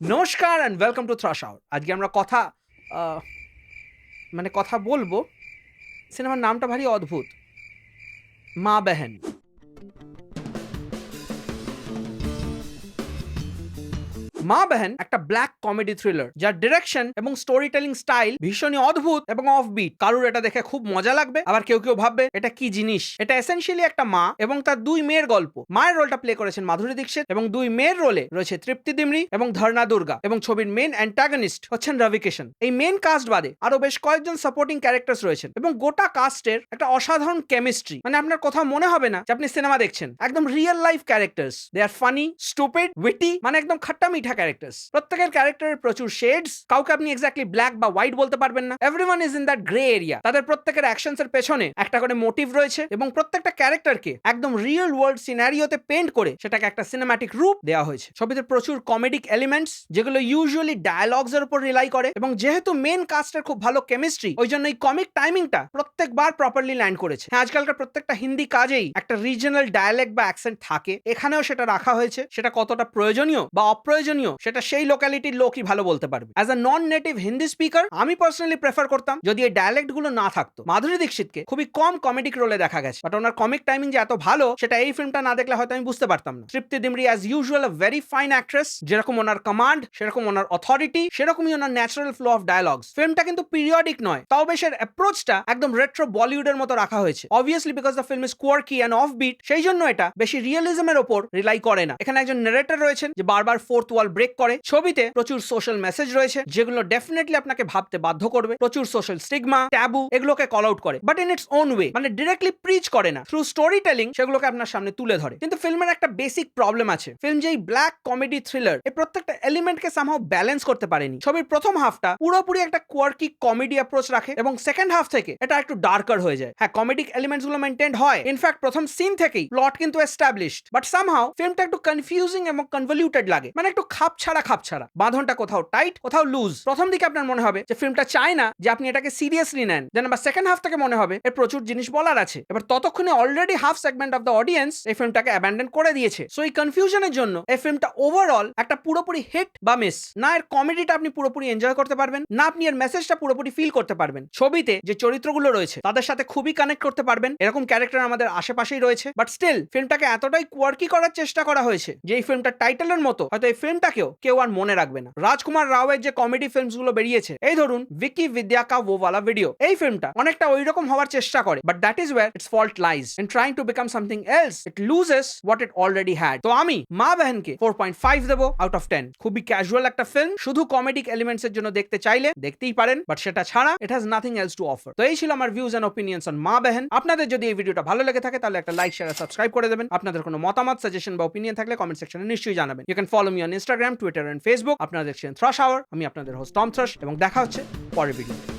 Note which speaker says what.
Speaker 1: নমস্কার and welcome to thrash hour. আজকে আমরা কথা বলবো। সিনেমার নামটা ভারী অদ্ভুত, মা বেহেন। মা বেহেন একটা ব্ল্যাক কমেডি থ্রিলার যার ডিরেকশন এবং স্টোরি টেলিং স্টাইল ভীষণই অদ্ভুত এবং অফবিট। কারুর এটা দেখে খুব মজা লাগবে, আবার কেউ কেউ ভাববে এটা কি জিনিস। এটা এসেনশিয়ালি একটা মা এবং তার দুই মেয়ের গল্প। মায়ের রোলটা প্লে করেছেন মাধুরী দীক্ষিত এবং দুই মেয়ের রোলে রয়েছে তৃপ্তি দিমরি এবং ধর্ণা দুর্গা, এবং ছবির মেন অ্যান্টাগনিস্ট হচ্ছেন রবি কিষণ। এই মেন কাস্ট বাদে আরো বেশ কয়েকজন সাপোর্টিং ক্যারেক্টার্স রয়েছেন এবং গোটা কাস্টের একটা অসাধারণ কেমিস্ট্রি। মানে আপনার কথা মনে হবে না যে আপনি সিনেমা দেখছেন, একদম রিয়েল লাইফ ক্যারেক্টার্স। দে আর ফানি, স্টুপিড, উইটি, মানে একদম খাট্টা মিঠা ক্যারেক্টার্স। প্রত্যেকের ক্যারেক্টারের প্রচুর শেডস, কাউকে আপনি এক্স্যাক্টলি ব্ল্যাক বা হোয়াইট বলতে পারবেন না। Everyone is in that grey area. তাদের প্রত্যেকের অ্যাকশনস এর পেছনে একটা করে মোটিভ রয়েছে এবং প্রত্যেকটা ক্যারেক্টারকে একদম রিয়েল ওয়ার্ল্ড সিনারিওতে পেইন্ট করে সেটাকে একটা সিনেম্যাটিক রূপ দেওয়া হয়েছে। ছবিতে প্রচুর কমেডিক এলিমেন্টস যেগুলো ইউজুয়ালি ডায়ালগস এর উপর রিলাই করে, এবং যেহেতু মেন কাস্টের খুব ভালো কেমিস্ট্রি, ওই জন্য এই কমিক টাইমিংটা প্রত্যেকবার প্রপারলি ল্যান্ড করেছে। আজকালকার প্রত্যেকটা হিন্দি কাজেই একটা রিজনাল ডায়ালেক্ট বা অ্যাকসেন্ট থাকে, এখানেও সেটা রাখা হয়েছে। সেটা কতটা প্রয়োজনীয় বা অপ্রয়োজনীয় সেটা সেই লোকালিটির লোকই ভালো বলতে পারবে। As a non native Hindi speaker আমি পার্সোনালি প্রেফার করতাম যদি এই ডায়ালেক্ট গুলো না থাকতো। মাধুরী দীক্ষিতকে খুবই কম কমেডিক রোলে দেখা গেছে, বাট ওনার কমিক টাইমিং যে এত ভালো সেটা এই ফিল্মটা না দেখলে হয়তো আমি বুঝতে পারতাম না। Tripti Dimri as usual a very fine actress. যেরকম ওনার কমান্ড, সেরকম ওনার অথরিটি, সেরকমই ওনার ন্যাচারাল ফ্লো অফ ডায়ালগস। ফিল্মটা কিন্তু পিরিয়ডিক নয়, তাও বেশ এর অ্যাপ্রোচটা একদম রেট্রো বলিউডের মতো রাখা হয়েছে। Obviously because the film is quirky and offbeat, সেই জন্য এটা বেশি রিয়েলিজমের ওপর রিলাই করে না। এখানে একজন নারেটর রয়েছেন যে বারবার ফোর্থ ওয়াল ব্রেক করে। ছবিতে প্রচুর সোশ্যাল মেসেজ রয়েছে যেগুলো ডেফিনেটলি আপনাকে ভাবতে বাধ্য করবে। প্রচুর সোশ্যাল স্টিগমা, ট্যাবু, এগুলোকে কল আউট করে, but in its own way. মানে ডিরেক্টলি প্রিচ করে না, থ্রু স্টোরি টেলিং সেগুলোকে আপনার সামনে তুলে ধরে। কিন্তু ফিল্মের একটা বেসিক প্রবলেম আছে। ফিল্ম যেই ব্ল্যাক কমেডি থ্রিলার, এই প্রত্যেকটা এলিমেন্টকে সামহাও ব্যালেন্স করতে পারেনি। ছবির প্রথম হাফটা পুরোপুরি একটা কোয়ার্কি কমেডি অ্যাপ্রোচ রাখে এবং সেকেন্ড হাফ থেকে এটা একটু ডার্কার হয়ে যায়। হ্যাঁ, কমেডিক এলিমেন্টস গুলো মেইনটেইন হয়, ইনফ্যাক্ট প্রথম সিন থেকেই প্লট কিন্তু এস্টাবলিশড, বাট সামহাও ফিল্মটা একটু কনফিউজিং এবং কনভলিউটেড লাগে। মানে একটু খাপছাড়া বাঁধনটা কোথাও টাইট, কোথাও লুজ। প্রথম দিকে আপনার মনে হবে যে ফিল্মটা চায় না যে আপনি এটাকে সিরিয়াসলি নেন, দেন আবার সেকেন্ড হাফ থেকে মনে হবে এর প্রচুর জিনিস বলার আছে। এবার ততক্ষণে already half segment of the audience এই ফিল্মটাকে অ্যাবান্ডন করে দিয়েছে। সো এই কনফিউশনের জন্য এই ফিল্মটা ওভারঅল একটা পুরোপুরি হিট বা মিস। না এর কমেডিটা আপনি পুরোপুরি এনজয় করতে পারবেন, না আপনি এর মেসেজটা পুরোপুরি ফিল করতে পারবেন। ছবিতে যে চরিত্রগুলো রয়েছে তাদের সাথে খুবই কানেক্ট করতে পারবেন, এরকম ক্যারেক্টার আমাদের আশেপাশেই রয়েছে। বাট স্টিল ফিল্মটাকে এতটাই কোয়ার্কি করার চেষ্টা করা হয়েছে যে এই ফিল্মটার টাইটেলের মতো হয়তো এই ফিল্মটাকেও কেউ আর মনে রাখবে না। রাজকুমার রাওয়ের যে কমেডি ফিল্মস গুলো বেরিয়েছে, এই ধরুন ভিকি বিদ্যা কা वो वाला ভিডিও, এই ফিল্মটা অনেকটা ওইরকম হওয়ার চেষ্টা করে, but that is wire it's fault lies. In trying to become something else it loses what it already had. তো আমি মা বেহেনকে 4.5 দেবো আউট অফ 10। খুবই ক্যাজুয়াল একটা ফিল্ম, শুধু কমেডিক এলিমেন্টস এর জন্য দেখতে চাইলে দেখতেই পারেন, বাট সেটা ছাড়া it has nothing else to offer. তো এই ছিল আমার ভিউজ এন্ড ওপিনিয়ন্স অন মা বেহেন। আপনাদের যদি এই ভিডিওটা ভালো লেগে থাকে তাহলে একটা লাইক, শেয়ার, সাবস্ক্রাইব করে দেবেন। আপনাদের কোনো মতামত, সাজেশন বা ওপিনিয়ন থাকলে কমেন্ট সেকশনে নিশ্চয়ই জানাবেন। You can follow me on Instagram, Twitter and Facebook. আপনারা দেখছেন থ্রাশ আওয়ার। আমি আপনাদের হোস্ট টম থ্রাশ, এবং দেখা হচ্ছে পরের ভিডিওতে।